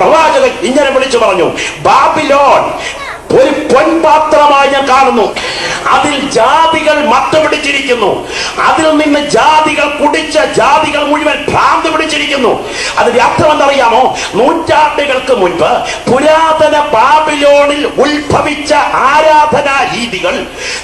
പ്രവാചകൻ ഇങ്ങനെ വിളിച്ചു പറഞ്ഞു, ബാബിലോൺ ഒരു പൊൻപാത്രമായി ഞാൻ കാണുന്നു, അതിൽ ജാതികൾ മത്തുപിടിച്ചിരിക്കുന്നു, അതിൽ നിന്ന് ജാതികൾ കുടിച്ച ജാതികൾ മുഴുവൻ ഭ്രാന്ത് പിടിച്ചിരിക്കുന്നു. അതിന്റെ അർത്ഥം എന്തറിയാമോ? നൂറ്റാണ്ടുകൾക്ക് മുൻപ് പുരാതന ബാബിലോണിൽ ഉത്ഭവിച്ച ആരാധനാ രീതികൾ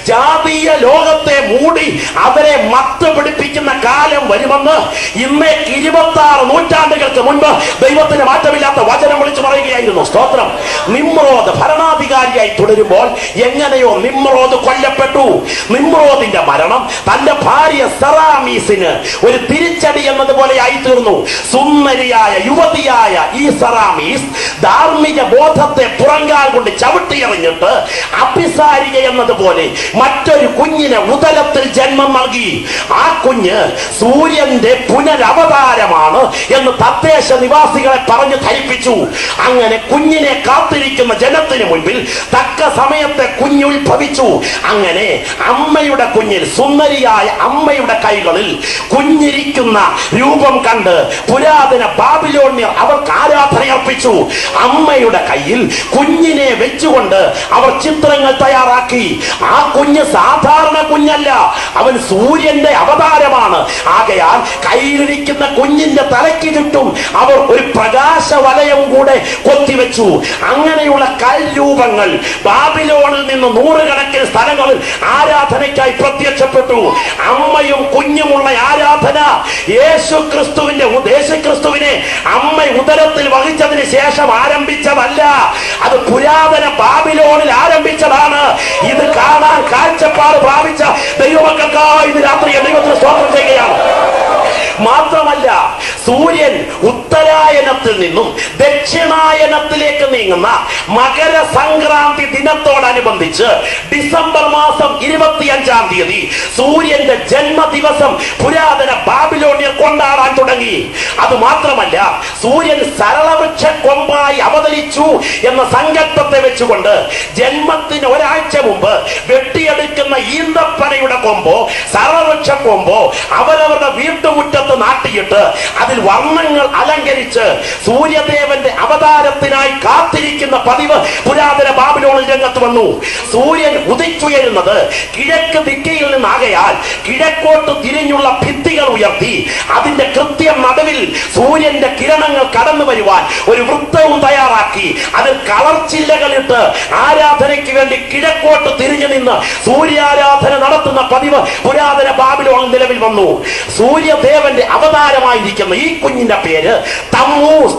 ജാതീയ ലോകത്തെ മൂടി അവരെ മത്ത് പിടിപ്പിക്കുന്ന കാലം വരുമെന്ന് ഇന്നേ 26 നൂറ്റാണ്ടുകൾക്ക് മുൻപ് ദൈവത്തിന് മാറ്റമില്ലാത്ത വചനം വിളിച്ചു പറയുകയായിരുന്നു. സ്തോത്രം. നിമ്രോദ് ഭരണാധികാരിയായി തുടരുമ്പോൾ എങ്ങനെയോ നിമ്രോദ് കൊല്ലപ്പെട്ടു. നിമ്രോദിന്റെ മരണം തന്റെ ഭാര്യ സെറാമീസിന് ഒരു തിരിച്ചടി എന്നതുപോലെ ആയി തീർന്നു. സുന്ദരിയായ യുവതിയായ ഈ സെറാമീസ് ധാർമ്മിക ബോധത്തെ പുറങ്കാൽ കൊണ്ട് ചവിട്ടിയെറിഞ്ഞിട്ട് അഭിസാരിക എന്നതുപോലെ മറ്റൊരു കുഞ്ഞിന് ഉദരത്തിൽ ജന്മം നൽകി. ആ കുഞ്ഞ് സൂര്യന്റെ പുനരവതാരമാണ് എന്ന് തദ്ദേശ നിവാസികളെ പറഞ്ഞു ധരിപ്പിച്ചു. അങ്ങനെ കുഞ്ഞിനെ കാത്തിരിക്കുന്ന ജനത്തിന് മുൻപിൽ തക്ക സമയത്തെ കുഞ്ഞുത്ഭവിച്ചു. അങ്ങനെ അമ്മയുടെ കുഞ്ഞിൽ, സുന്ദരിയായ അമ്മയുടെ കൈകളിൽ കുഞ്ഞിരിക്കുന്ന രൂപം കണ്ട് പുരാതന ബാബിലോണ്യർ അവർക്ക് ആരാധന അർപ്പിച്ചു. അമ്മയുടെ കയ്യിൽ കുഞ്ഞിനെ വെച്ചുകൊണ്ട് അവർ ചിത്രങ്ങൾ തയ്യാറാക്കി. ആ കുഞ്ഞ് സാധാരണ കുഞ്ഞല്ല, അവൻ സൂര്യന്റെ അവതാരമാണ്. ആകയാൽ കയ്യിലിരിക്കുന്ന കുഞ്ഞിന്റെ തലയ്ക്ക് ചുറ്റും അവർ ഒരു പ്രകാശ വലയം കൂടെ കൊത്തിവെച്ചു. അങ്ങനെയുള്ള കൽരൂപങ്ങൾ ബാബിലോണിൽ നിന്ന് 100 കണക്കിന് സ്ഥലങ്ങളിൽ ആരാധനയ്ക്കായി പ്രത്യക്ഷപ്പെട്ടു. അമ്മയും കുഞ്ഞുമുള്ള ആരാധന യേശുക്രിസ്തുവിനെ അമ്മ ഉദരത്തിൽ വഹിച്ചതിന് ശേഷം ആരംഭിച്ചതല്ല, അത് പുരാതന ബാബിലോണിൽ ആരംഭിച്ചതാണ്. ഇത് കാണാൻ കാഴ്ചപ്പാട് പ്രാപിച്ച ദൈവമക്കൾക്കായി ഇത് രാത്രി ദൈവത്തിന് സ്തോത്രം ചെയ്യുകയാണ്. മാത്രമല്ല, സൂര്യൻ ഉത്തരായനത്തിൽ നിന്നും ദക്ഷിണായനത്തിലേക്ക് നീങ്ങുന്ന മകരസംക്രാന്തി ദിനത്തോടനുബന്ധിച്ച് ഡിസംബർ മാസം 25-ാം തീയതി സൂര്യന്റെ ജന്മദിവസം പുരാതന ബാബിലോണിയർ കൊണ്ടാടാൻ തുടങ്ങി. അത് മാത്രമല്ല, സൂര്യൻ സരളവൃക്ഷ കൊമ്പായി അവതരിച്ചു എന്ന സങ്കല്പത്തെ വെച്ചുകൊണ്ട് ജന്മത്തിന് ഒരാഴ്ച മുമ്പ് വെട്ടിയെടുക്കുന്ന ഈന്തപ്പനയുടെ കൊമ്പോ സരളവൃക്ഷ കൊമ്പോ അവരവരുടെ വീട്ടുമുറ്റത്ത് നാട്ടിയിട്ട് അതിൽ വർണ്ണങ്ങൾ അലങ്കരിച്ച് സൂര്യദേവന്റെ അവതാരത്തിനായി കാത്തിരിക്കുന്ന പതിവ് പുരാതന ബാബിലോണിൽ രംഗത്ത് വന്നു. സൂര്യൻ ഉദിച്ചുയരുന്നത് കിഴക്ക് ദിക്കയിൽ നിന്നാകയാൽ കിഴക്കോട്ട് തിരിഞ്ഞുള്ള ഭിത്തികൾ ഉയർത്തി അതിന്റെ കൃത്യം നടുവിൽ സൂര്യന്റെ കിരണങ്ങൾ കടന്നു വരുവാൻ ഒരു വൃത്തവും തയ്യാറാക്കി അതിൽ കളർച്ചില്ലകളിട്ട് ആരാധനയ്ക്ക് വേണ്ടി കിഴക്കോട്ട് തിരിഞ്ഞു നിന്ന് സൂര്യാരാധന നടത്തുന്ന പതിവ് പുരാതന ബാബിലോണിൽ നിലവിൽ വന്നു. സൂര്യദേവന്റെ അവതാരമായിരിക്കുന്ന ഈ കുഞ്ഞിന്റെ പേര് തമ്മൂസ്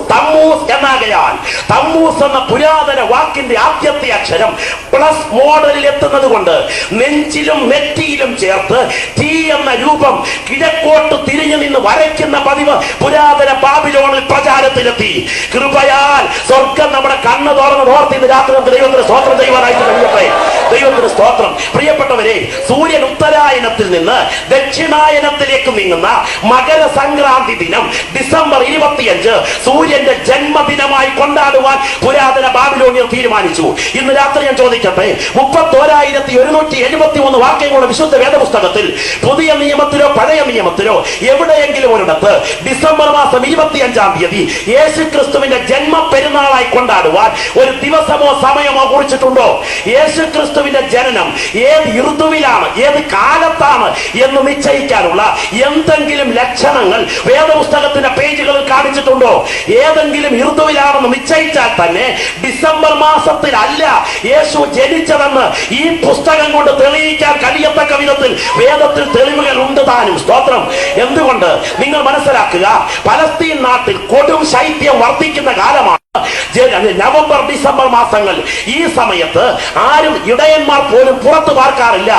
എന്നാകയാൽ തമ്മൂസ് എന്ന പുരാതന വാക്കിന്റെ ആദ്യത്തെ അക്ഷരം പ്ലസ് മോഡലിൽ എത്തുന്നത് കൊണ്ട് നെഞ്ചിലും നെറ്റിയിലും ചേർത്ത് ടി എന്ന രൂപം കിഴക്കോട്ട് തിരിഞ്ഞു നിന്ന് വരയ്ക്കുന്ന പതിവ് പുരാതന ബാബിലോണിൽ പ്രചാരത്തിലെത്തി. കൃപയാൽ സ്വർഗം നമ്മുടെ കണ്ണ് തുറന്ന് ഓർത്തി രാത്രി നമുക്ക് ദൈവത്തിന് സ്തോത്രം ചെയ്യുവാനായിട്ട് കഴിയട്ടെ. ദൈവത്തിന് സ്തോത്രം. പ്രിയപ്പെട്ടവരെ, സൂര്യൻ ഉത്തരായനത്തിൽ നിന്ന് ദക്ഷിണായനത്തിലേക്ക് നീങ്ങുന്ന മകരസംക്രാന്തി ദിനം ഡിസംബർ 25 സൂര്യന്റെ ജന്മദിനമായി കൊണ്ടാടുവാൻ പുരാതന ബാബിലോണിയർ തീരുമാനിച്ചു. ഇന്ന് രാത്രി ഞാൻ ചോദിക്കട്ടെ, 31,173 വാക്യങ്ങളുടെ വിശുദ്ധ വേദപുസ്തകത്തിൽ പുതിയ നിയമത്തിലോ പഴയ നിയമത്തിലോ എവിടെയെങ്കിലും ഒരിടത്ത് ഡിസംബർ മാസം 25-ാം തീയതി യേശു ക്രിസ്തുവിന്റെ ജന്മ പെരുന്നാളായി കൊണ്ടാടുവാൻ ഒരു ദിവസമോ സമയമോ കുറിച്ചിട്ടുണ്ടോ? യേശു ക്രിസ്തുവിന്റെ ജനനം ഏത് ഋതുവിലാണ്, ഏത് കാലത്താണ് എന്ന് നിശ്ചയിക്കാനുള്ള എന്തെങ്കിലും ലക്ഷണങ്ങൾ വേദപുസ്തകത്തിന്റെ പേജുകളിൽ കാണിച്ചിട്ടുണ്ടോ? ഏതെങ്കിലും ഋതുവിലാണെന്ന് നിശ്ചയിച്ചാൽ തന്നെ ഡിസംബർ മാസത്തിലല്ല യേശു ജനിച്ചതെന്ന് ഈ പുസ്തകം കൊണ്ട് തെളിയിക്കാൻ കഴിയത്തക്ക വിധത്തിൽ വേദത്തിൽ തെളിവുകൾ ഉണ്ട് താനും. സ്തോത്രം. എന്തുകൊണ്ട്? നിങ്ങൾ മനസ്സിലാക്കുക, പലസ്തീൻ നാട്ടിൽ കൊടും ശൈത്യം വർദ്ധിക്കുന്ന കാലമാണ് നവംബർ ഡിസംബർ മാസങ്ങൾ. ഈ സമയത്ത് ആരും ഇടയന്മാർ പോലും പുറത്തു പാർക്കാറില്ല.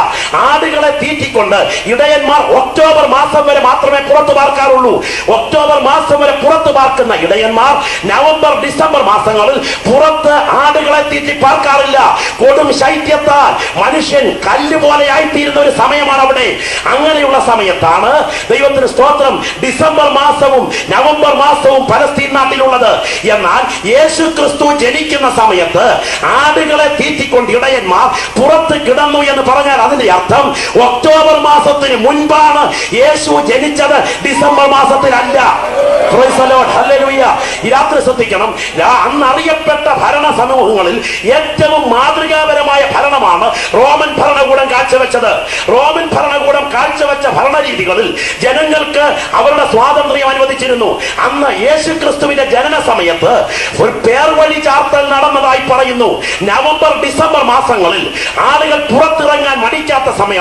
ആടുകളെ തീറ്റിക്കൊണ്ട് ഇടയന്മാർ ഒക്ടോബർ മാസം വരെ മാത്രമേ പുറത്തു പാർക്കാറുള്ളൂ. ഒക്ടോബർ മാസം വരെ പുറത്തു പാർക്കുന്ന ഇടയന്മാർ നവംബർ ഡിസംബർ മാസങ്ങളിൽ പുറത്ത് ആടുകളെ തീറ്റി പാർക്കാറില്ല. കൊടും ശൈത്യത്താൽ മനുഷ്യൻ കല്ലുപോലെ ആയിത്തീരുന്ന ഒരു സമയമാണ് അവിടെ. അങ്ങനെയുള്ള സമയത്താണ് ദൈവത്തിന് സ്തോത്രം ഡിസംബർ മാസവും നവംബർ മാസവും പലസ്തീൻ നാട്ടിലുള്ളത്. എന്നാൽ യേശു യേശു ക്രിസ്തു ജനിക്കുന്ന സമയത്ത് ആടുകളെ തീറ്റിക്കൊണ്ട് ഇടയന്മാർ പുറത്ത് കിടന്നു എന്ന് പറഞ്ഞാൽ അതിന്റെ അർത്ഥം ഒക്ടോബർ മാസത്തിന് മുൻപാണ് യേശു ജനിച്ചത്, ഡിസംബർ മാസത്തിലല്ല. ഈ രാത്രി ശ്രദ്ധിക്കണം. അന്ന് അറിയപ്പെട്ട ഭരണ സമൂഹങ്ങളിൽ ഏറ്റവും മാതൃകാപരമായ ഭരണമാണ് റോമൻ ഭരണകൂടം കാഴ്ചവെച്ചത്. റോമൻ ഭരണകൂടം കാഴ്ചവെച്ച ഭരണരീതികളിൽ ജനങ്ങൾക്ക് അവരുടെ സ്വാതന്ത്ര്യം അനുവദിച്ചിരുന്നു. അന്ന് യേശു ക്രിസ്തുവിന്റെ ജനന സമയത്ത് ഒരു പേർവഴി ചാർത്തൽ നടന്നതായി പറയുന്നു. നവംബർ ഡിസംബർ മാസങ്ങളിൽ ആളുകൾ പുറത്തിറങ്ങാൻ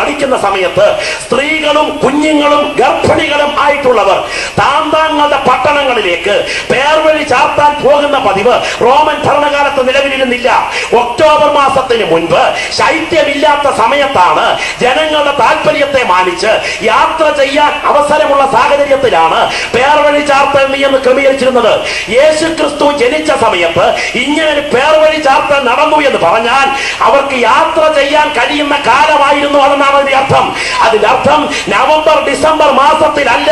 അടിക്കുന്ന സമയത്ത് സ്ത്രീകളും കുഞ്ഞുങ്ങളും ഗർഭിണികളും ആയിട്ടുള്ളവർ താന്താങ്ങളുടെ പട്ടണങ്ങളിലേക്ക് പേർവഴി ചാർത്താൻ പോകുന്ന പതിവ് റോമൻ ഭരണകാലത്ത് നിലവിലിരുന്നില്ല. ഒക്ടോബർ മാസത്തിന് മുൻപ് ശൈത്യമില്ലാത്ത സമയത്താണ് ജനങ്ങളുടെ താല്പര്യത്തെ മാനിച്ച് യാത്ര ചെയ്യാൻ അവസരമുള്ള സാഹചര്യത്തിലാണ് പേർവഴി ചാർത്തൽ നിയമം ക്രമീകരിച്ചിരുന്നത്. യേശു ക്രിസ്തു ജനിച്ച സമയത്ത് ഇങ്ങനെ പേർവഴി ചാർത്തൽ നടന്നു എന്ന് പറഞ്ഞാൽ അവർക്ക് യാത്ര ചെയ്യാൻ കഴിയുന്ന കാലമായിരുന്നു അതെന്നാണ് അതിന്റെ അർത്ഥം. അതിന്റെ അർത്ഥം നവംബർ ഡിസംബർ മാസത്തിലല്ല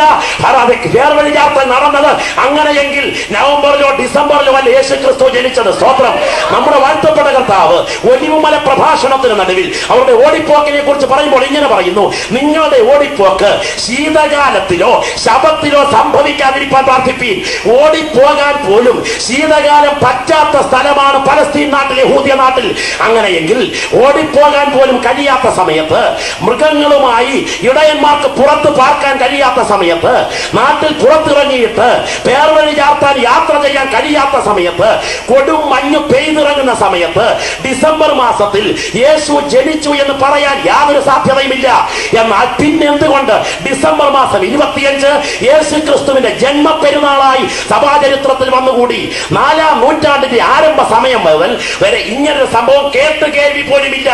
പേർവഴി ചാർത്തൽ നടന്നത്. അങ്ങനെയെങ്കിൽ നവംബറിലോ ഡിസംബറിലോ അല്ല യേശു ക്രിസ്തു ജനിച്ചത്. സ്തോത്രം. നമ്മുടെ വാഴ്ത്തപ്പെട്ട കർത്താവ് ഒലിവുമല പ്രഭാഷണത്തിന് നടുവിൽ അവരുടെ ഓടിപ്പോക്കിനെ കുറിച്ച് പറയുമ്പോൾ ഇങ്ങനെ പറയുന്നു: നിങ്ങളുടെ ഓടിപ്പോക്ക് ശീതകാലത്തിലോ ശബത്തിലോ സംഭവിക്കാതിരിക്കാൻ പ്രാർത്ഥിപ്പീൻ. ഓടിപ്പോകാൻ പോലും ശീതകാലം പറ്റാത്ത സ്ഥലമാണ് പലസ്തീൻ നാട്ടിൽ, യഹൂദിയ നാട്ടിൽ. അങ്ങനെയെങ്കിൽ ഓടിപ്പോകാൻ പോലും കഴിയാത്ത സമയത്ത്, മൃഗങ്ങളുമായി ഇടയന്മാർക്ക് പുറത്ത് പാർക്കാൻ കഴിയാത്ത സമയത്ത്, നാട്ടിൽ പുറത്തിറങ്ങിയിട്ട് പേർവഴി ചാർത്താൻ യാത്ര ചെയ്യാൻ കഴിയാത്ത സമയത്ത്, കൊടും മഞ്ഞ് പെയ്തിറങ്ങുന്ന സമയത്ത്, ഡിസംബർ മാസത്തിൽ യേശു ജനിച്ചു എന്ന് പറയാൻ യാതൊരു സാധ്യതയുമില്ല. എന്നാൽ പിന്നെന്തുകൊണ്ട് ഡിസംബർ മാസം 25 യേശു ക്രിസ്തുവിന്റെ ജന്മപ്പെരുന്നാളായി സഭാചരിത്രത്തിൽ വന്നുകൂടി? 4-ാം നൂറ്റാണ്ടിന്റെ ആരംഭ സമയം മുതൽ വരെ ഇങ്ങനൊരു സംഭവം കേൾവി പോലുമില്ല.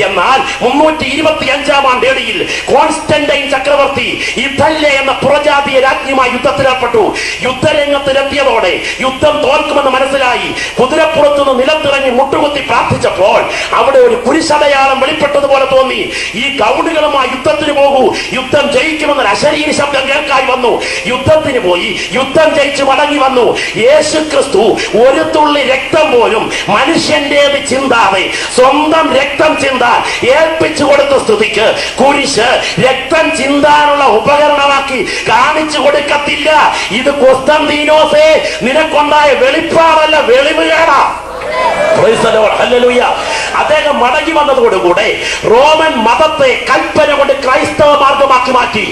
എന്നാൽ 325-ാം ആണ്ടേടിയിൽ കോൺസ്റ്റന്റൈൻ ചക്രവർത്തി ഇഥല്യ എന്ന പുറജാതീയ രാജ്ഞിയുമായി യുദ്ധത്തിലേർപ്പെട്ടു. യുദ്ധരംഗത്തിലെത്തിയതോടെ യുദ്ധം തോൽക്കുമെന്ന് മനസ്സിലായി. കുതിരപ്പുറത്തുനിന്ന് നിലത്തിറങ്ങി മുട്ടുകുത്തി പ്രാർത്ഥിച്ചപ്പോൾ അവിടെ ഒരു കുരിശടയാളം വെളിപ്പെട്ടതുപോലെ തോന്നി. ഈ ഗൗഡുകളുമായി യുദ്ധത്തിന് പോകൂ, യുദ്ധം ജയിക്കുമെന്നൊരു അശരീരി ശബ്ദം കേൾക്കായി വന്നു. യുദ്ധത്തിന് പോയി യുദ്ധം ജയിച്ചു മടങ്ങി വന്നു. യേശു ക്രിസ്തു ഒരു തുള്ളി രക്തം പോലും മനുഷ്യന്റേത് ചിന്താതെ സ്വന്തം രക്തം ചിന്താൻ ഏൽപ്പിച്ചു കൊടുത്ത സ്തുതിക്ക് കുരിശ് രക്തം ചിന്താനുള്ള ഉപകരണമാക്കി കാണിച്ചു കൊടുക്കത്തില്ല. ഇത് കൊസ്തന്തീനോസേ, നിനക്കൊണ്ടായ വെളിപ്പാടല്ല, വെളിവുകേടാ. അദ്ദേഹം മടങ്ങി വന്നതോടുകൂടെ റോമൻ മതത്തെ കൽപ്പന കൊണ്ട് ക്രൈസ്തവ മാർഗമാക്കി മാറ്റി.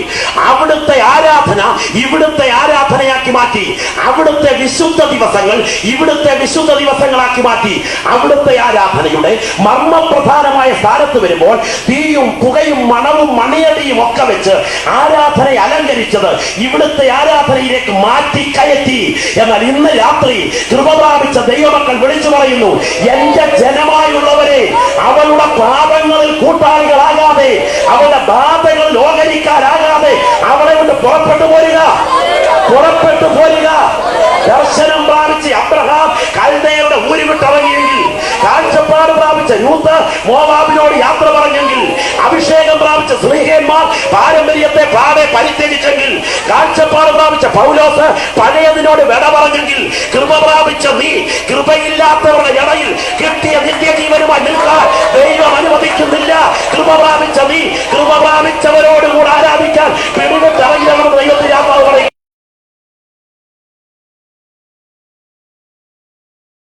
അവിടുത്തെ ആരാധന ഇവിടുത്തെ ആരാധനയാക്കി മാറ്റി. അവിടുത്തെ വിശുദ്ധ ദിവസങ്ങൾ ഇവിടുത്തെ വിശുദ്ധ ദിവസങ്ങളാക്കി മാറ്റി. അവിടുത്തെ ആരാധനയുടെ മർമ്മപ്രധാനമായ സ്ഥാനത്ത് വരുമ്പോൾ തീയും പുകയും മണവും മണിയടിയും ഒക്കെ വെച്ച് ആരാധനയെ അലങ്കരിച്ചത് ഇവിടുത്തെ ആരാധനയിലേക്ക് മാറ്റി കയറ്റി. എന്നാൽ ഇന്ന് രാത്രി കൃപ പ്രാപിച്ച ദൈവമക്കൾ വിളിച്ചു പറയുന്നു: എന്റെ ജനമായുള്ളവരെ, അവളുടെ പാപങ്ങളിൽ കൂട്ടാളികളാകാതെ, അവളുടെ ബാധകളിൽ ഓഹരിക്കാരാകാതെ അവളെ കൊണ്ട് പുറപ്പെട്ടു പോരുക, പുറപ്പെട്ടു പോരുക. ദർശനം പ്രാപിച്ച് അബ്രഹാം കൽദയരുടെ ഊരി വിട്ടിറങ്ങിയെങ്കിൽ, കാഴ്ചപ്പാട് പ്രാപിച്ച രൂത്ത് മോവാബിനോട് യാത്ര പറഞ്ഞെങ്കിൽ, അഭിഷേകം പ്രാപിച്ച സ്ത്രീഹന്മാർ പാരമ്പര്യത്തെ പാടെ പരിത്യജിച്ചെങ്കിൽ, കാഴ്ചപ്പാട് പ്രാപിച്ച പൗലോസ് പഴയതിനോട് വിട പറഞ്ഞെങ്കിൽ, കൃപ പ്രാപിച്ച നീ കൃപയില്ലാത്തവരുടെ ഇടയിൽ കിട്ടിയ നിത്യജീവനുമായി നിൽക്കാൻ ദൈവം അനുവദിക്കുന്നില്ല. കൃപ പ്രാപിച്ച നീ കൃപ പ്രാപിച്ചവരോടുകൂടെ ആരാധിക്കാൻ